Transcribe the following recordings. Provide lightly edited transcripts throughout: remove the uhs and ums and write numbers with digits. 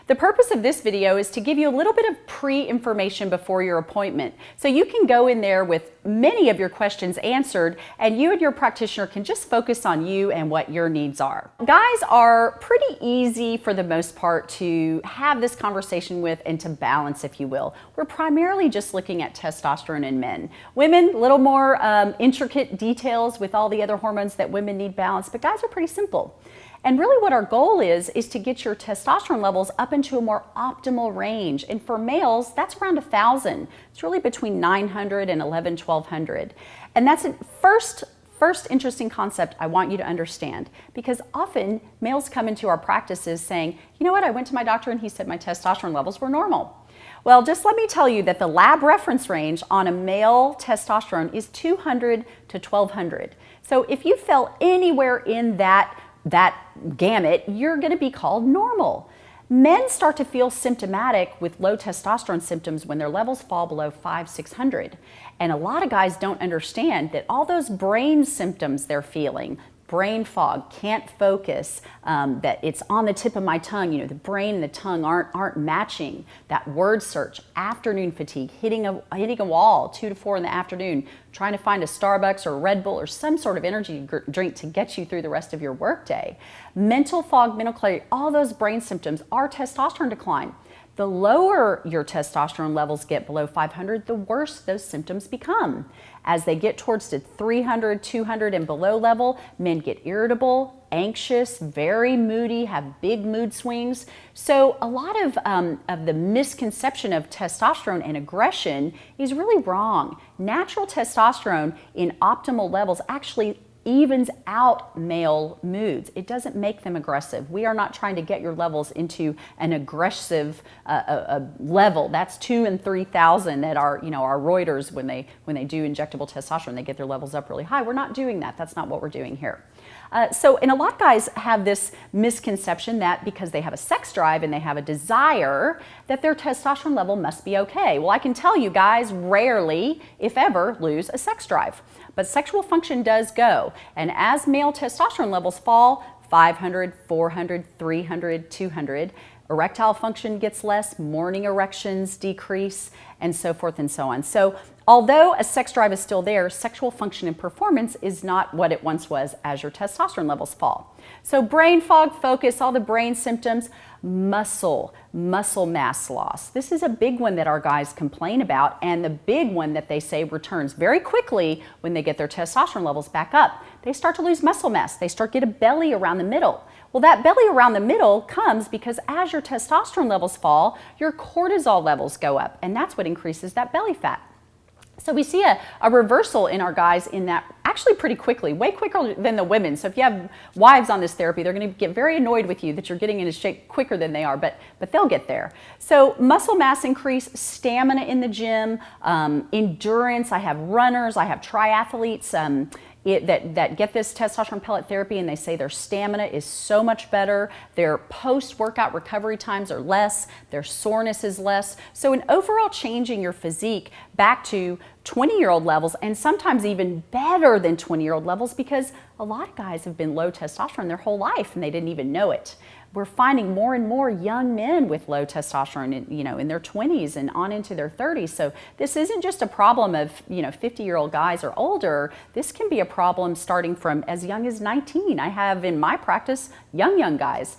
The purpose of this video is to give you a little bit of pre-information before your appointment, so you can go in there with many of your questions answered, and you and your practitioner can just focus on you and what your needs are. Guys are pretty easy for the most part to have this conversation with and to balance, if you will. We're primarily just looking at testosterone in men. Women, a little more intricate details with all the other hormones that women need balance, but guys are pretty simple. And really what our goal is to get your testosterone levels up into a more optimal range. And for males, that's around 1,000. It's really between 900 and 1,1200. And that's a first interesting concept I want you to understand, because often males come into our practices saying, you know what, I went to my doctor and he said my testosterone levels were normal. Well, just let me tell you that the lab reference range on a male testosterone is 200 to 1,200. So if you fell anywhere in that gamut, you're going to be called normal. Men start to feel symptomatic with low testosterone symptoms when their levels fall below 500-600. And a lot of guys don't understand that all those brain symptoms they're feeling, brain fog, can't focus, that it's on the tip of my tongue, you know, the brain and the tongue aren't matching, that word search, afternoon fatigue, hitting a wall 2 to 4 in the afternoon, trying to find a Starbucks or a Red Bull or some sort of energy drink to get you through the rest of your workday. Mental fog, mental clarity, all those brain symptoms are testosterone decline. The lower your testosterone levels get below 500, the worse those symptoms become. As they get towards the 300, 200 and below level, men get irritable, anxious, very moody, have big mood swings. So a lot of the misconception of testosterone and aggression is really wrong. Natural testosterone in optimal levels actually evens out male moods. It doesn't make them aggressive. We are not trying to get your levels into an aggressive level. That's 2,000 and 3,000 at our Reuters when they do injectable testosterone. They get their levels up really high. We're not doing that. That's not what we're doing here. And a lot of guys have this misconception that because they have a sex drive and they have a desire, that their testosterone level must be okay. Well, I can tell you guys rarely, if ever, lose a sex drive. But sexual function does go. And as male testosterone levels fall, 500, 400, 300, 200, erectile function gets less, morning erections decrease, and so forth and so on. So although a sex drive is still there, sexual function and performance is not what it once was as your testosterone levels fall. So brain fog, focus, all the brain symptoms, muscle mass loss. This is a big one that our guys complain about, and the big one that they say returns very quickly when they get their testosterone levels back up. They start to lose muscle mass. They start to get a belly around the middle. Well, that belly around the middle comes because as your testosterone levels fall, your cortisol levels go up, and that's what increases that belly fat. So we see a reversal in our guys in that actually pretty quickly, way quicker than the women. So if you have wives on this therapy, they're going to get very annoyed with you that you're getting into shape quicker than they are, but they'll get there. So muscle mass increase, stamina in the gym, endurance. I have runners, I have triathletes that get this testosterone pellet therapy, and they say their stamina is so much better, their post-workout recovery times are less, their soreness is less. So an overall changing your physique back to 20-year-old levels, and sometimes even better than 20-year-old levels, because a lot of guys have been low testosterone their whole life and they didn't even know it. We're finding more and more young men with low testosterone, in their 20s and on into their 30s. So this isn't just a problem of, 50-year-old guys or older. This can be a problem starting from as young as 19. I have in my practice young guys.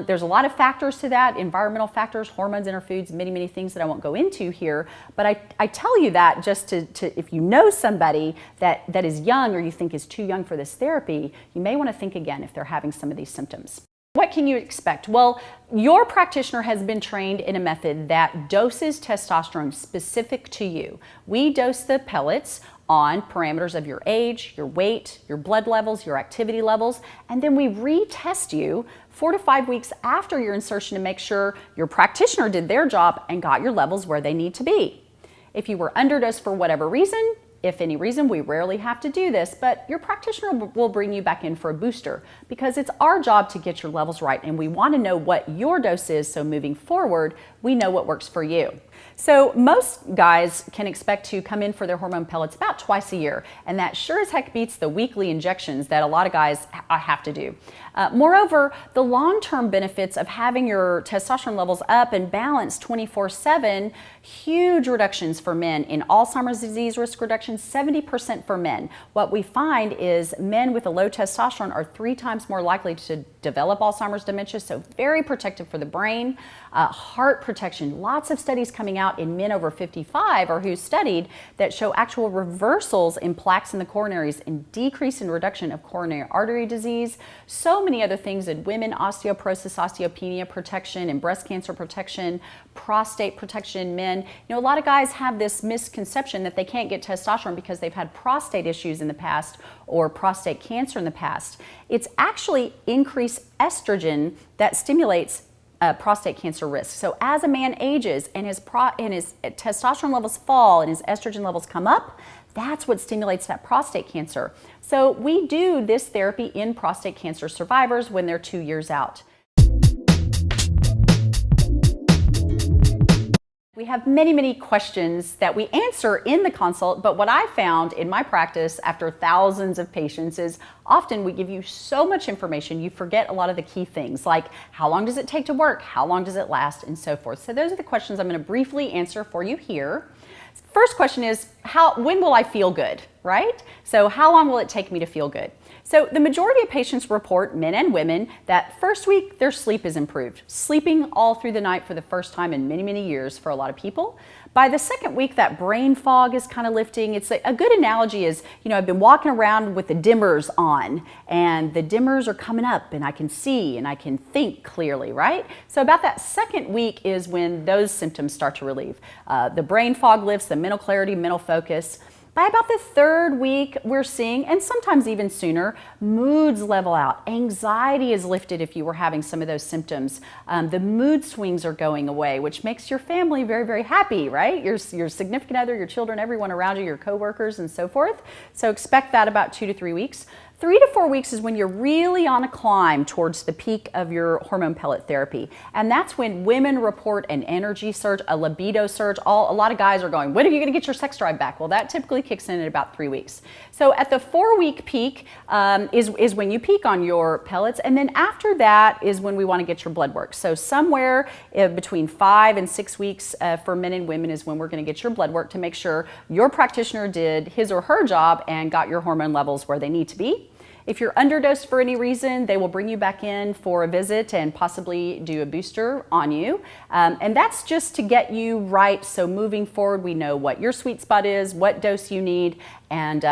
There's a lot of factors to that, environmental factors, hormones in our foods, many things that I won't go into here. But I tell you that just to if you know somebody that is young or you think is too young for this therapy, you may want to think again if they're having some of these symptoms. What can you expect? Well, your practitioner has been trained in a method that doses testosterone specific to you. We dose the pellets on parameters of your age, your weight, your blood levels, your activity levels, and then we retest you 4 to 5 weeks after your insertion to make sure your practitioner did their job and got your levels where they need to be. If you were underdosed for whatever reason, if any reason, we rarely have to do this, but your practitioner will bring you back in for a booster, because it's our job to get your levels right, and we want to know what your dose is so moving forward, we know what works for you. So most guys can expect to come in for their hormone pellets about twice a year, and that sure as heck beats the weekly injections that a lot of guys have to do. Moreover, the long-term benefits of having your testosterone levels up and balanced 24/7, huge reductions for men in Alzheimer's disease risk reduction, 70% for men. What we find is men with a low testosterone are 3 times more likely to develop Alzheimer's dementia, so very protective for the brain. Heart protection, lots of studies coming out in men over 55 or who studied that show actual reversals in plaques in the coronaries and decrease in reduction of coronary artery disease. So many other things in women, osteoporosis, osteopenia protection, and breast cancer protection, prostate protection, men. A lot of guys have this misconception that they can't get testosterone because they've had prostate issues in the past or prostate cancer in the past. It's actually increased estrogen that stimulates prostate cancer risk. So as a man ages and his testosterone levels fall and his estrogen levels come up, that's what stimulates that prostate cancer. So we do this therapy in prostate cancer survivors when they're 2 years out. We have many questions that we answer in the consult, but what I found in my practice after thousands of patients is often we give you so much information you forget a lot of the key things, like how long does it take to work, how long does it last, and so forth. So those are the questions I'm going to briefly answer for you here. First question is, when will I feel good, right? So how long will it take me to feel good? So the majority of patients report, men and women, that first week their sleep is improved, sleeping all through the night for the first time in many years for a lot of people. By the second week, that brain fog is kind of lifting. It's a good analogy is, I've been walking around with the dimmers on and the dimmers are coming up and I can see and I can think clearly, right? So about that second week is when those symptoms start to relieve. The brain fog lifts, the mental clarity, mental focus. By about the third week, we're seeing, and sometimes even sooner, moods level out. Anxiety is lifted if you were having some of those symptoms. The mood swings are going away, which makes your family very happy, right? Your significant other, your children, everyone around you, your coworkers, and so forth. So expect that about 2 to 3 weeks. 3 to 4 weeks is when you're really on a climb towards the peak of your hormone pellet therapy. And that's when women report an energy surge, a libido surge. A lot of guys are going, when are you going to get your sex drive back? Well, that typically kicks in at about 3 weeks. So at the 4-week peak is when you peak on your pellets. And then after that is when we want to get your blood work. So somewhere between 5 and 6 weeks for men and women is when we're going to get your blood work to make sure your practitioner did his or her job and got your hormone levels where they need to be. If you're underdosed for any reason, they will bring you back in for a visit and possibly do a booster on you. And that's just to get you right. So moving forward, we know what your sweet spot is, what dose you need, and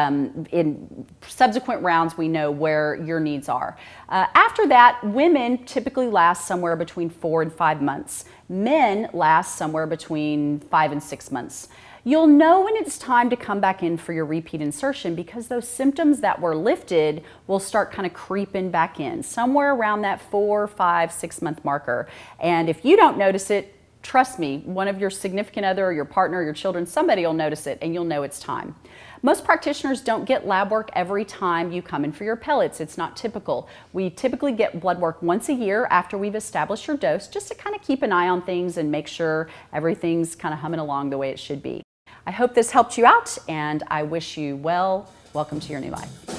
in subsequent rounds, we know where your needs are. After that, women typically last somewhere between 4 and 5 months. Men last somewhere between 5 and 6 months. You'll know when it's time to come back in for your repeat insertion because those symptoms that were lifted will start kind of creeping back in somewhere around that 4, 5, 6 month marker. And if you don't notice it, trust me, one of your significant other or your partner or your children, somebody will notice it and you'll know it's time. Most practitioners don't get lab work every time you come in for your pellets. It's not typical. We typically get blood work once a year after we've established your dose just to kind of keep an eye on things and make sure everything's kind of humming along the way it should be. I hope this helped you out and I wish you well. Welcome to your new life.